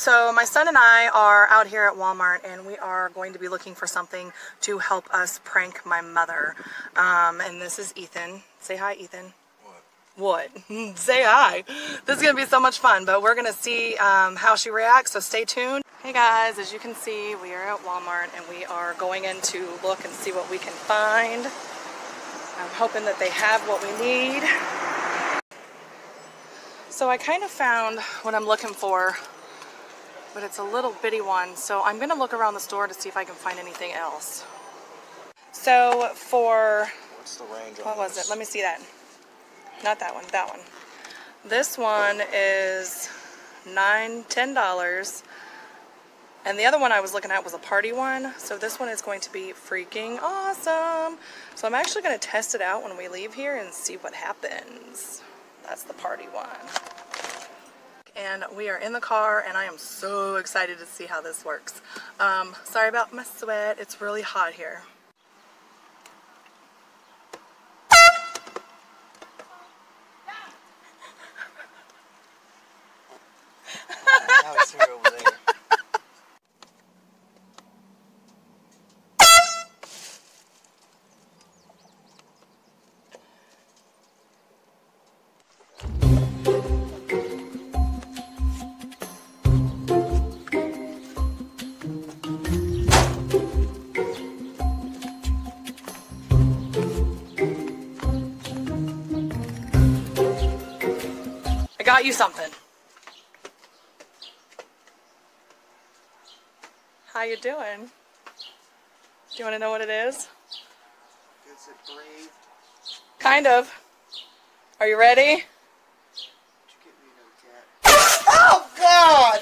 So my son and I are out here at Walmart, and we are going to be looking for something to help us prank my mother. And this is Ethan. Say hi, Ethan. What? Say hi. This is going to be so much fun, but we're going to see how she reacts, so stay tuned. Hey guys, as you can see, we are at Walmart, and we are going in to look and see what we can find. I'm hoping that they have what we need. So I kind of found what I'm looking for, but it's a little bitty one, so I'm going to look around the store to see if I can find anything else. So for... What's the range on what was this? it? Let me see that. Not that one, that one. This one is $10. And the other one I was looking at was a party one, so this one is going to be freaking awesome. So I'm actually going to test it out when we leave here and see what happens. That's the party one. And we are in the car, and I am so excited to see how this works. Sorry about my sweat. It's really hot here. Now it's here over there. I got you something. How you doing? Do you want to know what it is? Is it brave? Kind of. Are you ready? Did you get me another cat? Oh God!